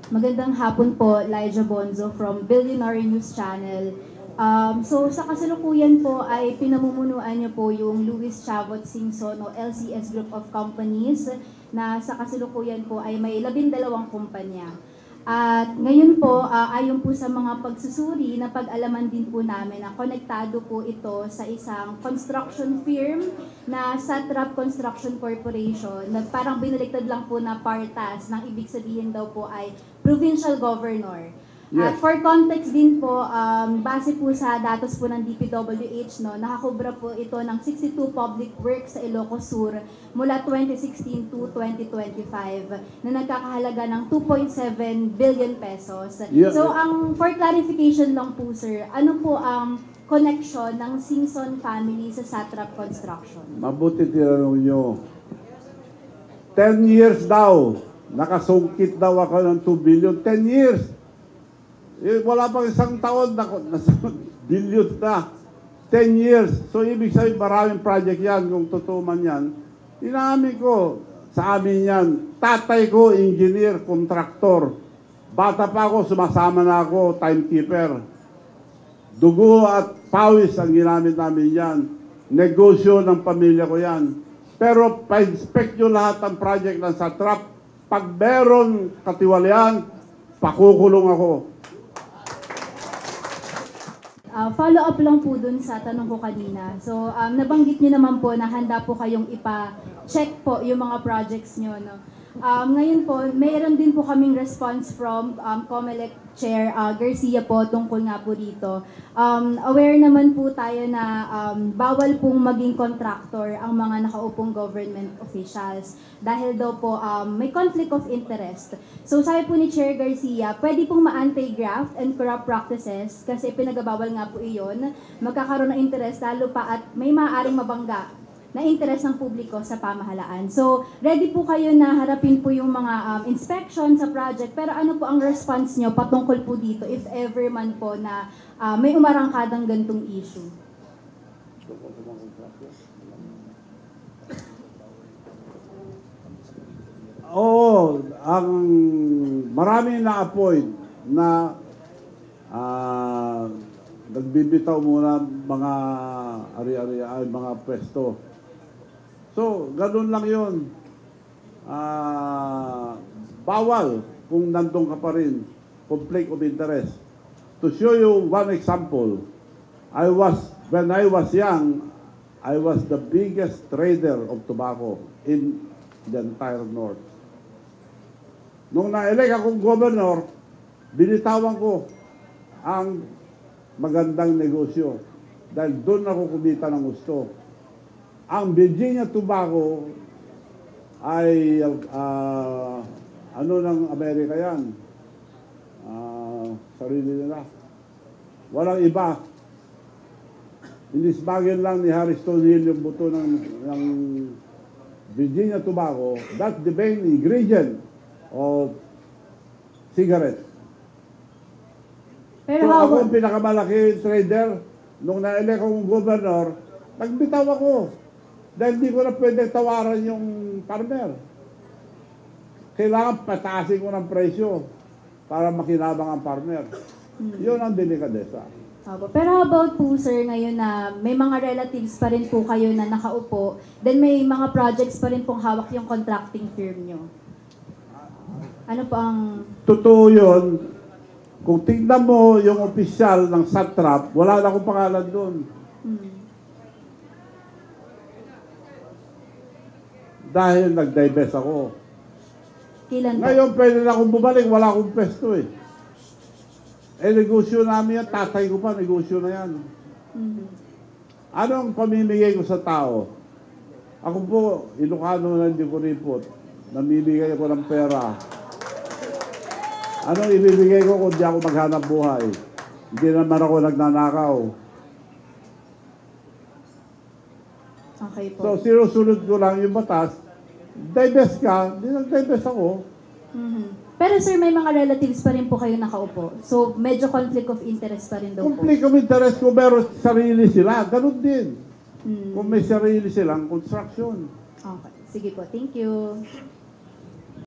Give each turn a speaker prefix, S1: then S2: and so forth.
S1: Magandang hapon po, Elijah Bonzo from Billionaire News Channel. So sa kasalukuyan po ay pinamumunuan niyo po yung Louis Chavot Singson o LCS Group of Companies na sa kasalukuyan po ay may 12 kumpanya. At ngayon po, ayon po sa mga pagsusuri, napag-alaman din po namin na konektado po ito sa isang construction firm na Satrap Construction Corporation na parang binaliktad lang po na partas ng ibig sabihin daw po ay provincial governor.
S2: Yes.
S1: At for context din po, base po sa datos po ng DPWH, no, nakakubra po ito ng 62 public works sa Ilocos Sur mula 2016 to 2025 na nagkakahalaga ng 2.7 billion pesos.
S2: Yeah.
S1: So, for clarification lang po sir, ano po ang connection ng Singson family sa Satrap Construction?
S2: Mabuti tinanong nyo. 10 years daw. Nakasungkit daw ako ng 2 billion. 10 years. Eh, wala pang isang taon na nasa billion na. 10 years. So, ibig sabihin, maraming project yan. Kung totoo man yan. Inamin ko, sa amin yan. Tatay ko, engineer, kontraktor. Bata pa ako, sumasama na ako, timekeeper. Dugo at pawis ang ginamit namin yan. Negosyo ng pamilya ko yan. Pero pa-inspect nyo lahat ng project ng Satrap. Pag meron katiwalian, pakukulong ako.
S1: Follow up lang po dun sa tanong ko kanina. So, nabanggit niyo naman po na handa po kayong ipa-check po yung mga projects niyo, no? Ngayon po, mayroon din po kaming response from COMELEC Chair Garcia po tungkol nga po dito. Aware naman po tayo na bawal pong maging contractor ang mga nakaupong government officials dahil daw po may conflict of interest. So sabi po ni Chair Garcia, pwede pong ma-anti-graft and corrupt practices kasi pinagabawal nga po iyon, magkakaroon ng interest lalo pa at may maaaring mabangga na interes ng publiko sa pamahalaan. So, ready po kayo na harapin po yung mga inspection sa project, pero ano po ang response nyo patungkol po dito if ever man po na may umarangkadang gantong issue?
S2: Oo, ang maraming na-appoint na nagbibitaw muna mga ari-ari, mga pwesto. So, ganun lang yun. Bawal kung nandun ka pa rin. Conflict of interest. To show you one example, when I was young, I was the biggest trader of tobacco in the entire North. Nung na-elect akong governor, binitawan ko ang magandang negosyo dahil doon ako kumita ng gusto. Ang Virginia Tobacco ay ano ng Amerika yan? Sarili nila. Walang iba. Inisbagin lang ni Harry Stonehill yung buto ng Virginia Tobacco. That's the main ingredient of cigarette.
S1: Pero
S2: so ako ang pinakamalaki trader, nung na-elect akong governor, nagbitaw ako. Dahil hindi ko na pwede tawaran yung farmer. Kailangan pataasin ko ng presyo para makinabang ang farmer. Yun ang delikadesa.
S1: Pero how about po sir ngayon na may mga relatives pa rin po kayo na nakaupo, then may mga projects pa rin pong hawak yung contracting firm nyo? Ano po ang...
S2: Totoo yun. Kung tingnan mo yung opisyal ng Satrap, wala na akong pangalan doon. Dahil nag-divest ako.
S1: Kailan po?
S2: Ngayon pwede na akong bumalik, wala akong pesto eh. Eh negosyo namin yan, tatay ko pa, negosyo na yan. Anong pamimigay ko sa tao? Ako po, Ilocano na hindi ko report. Namimigay ako ng pera. Anong ibibigay ko kung di ako maghanap buhay? Hindi naman ako nagnanakaw.
S1: Okay po.
S2: So, sinusunod ko lang yung batas. Divest ka, di nag-divest ako.
S1: Pero sir, may mga relatives pa rin po kayo nakaupo. So, medyo conflict of interest pa rin daw po.
S2: Conflict of interest kung meron sarili sila, ganun din. Kung may sarili silang construction.
S1: Okay. Sige po. Thank you.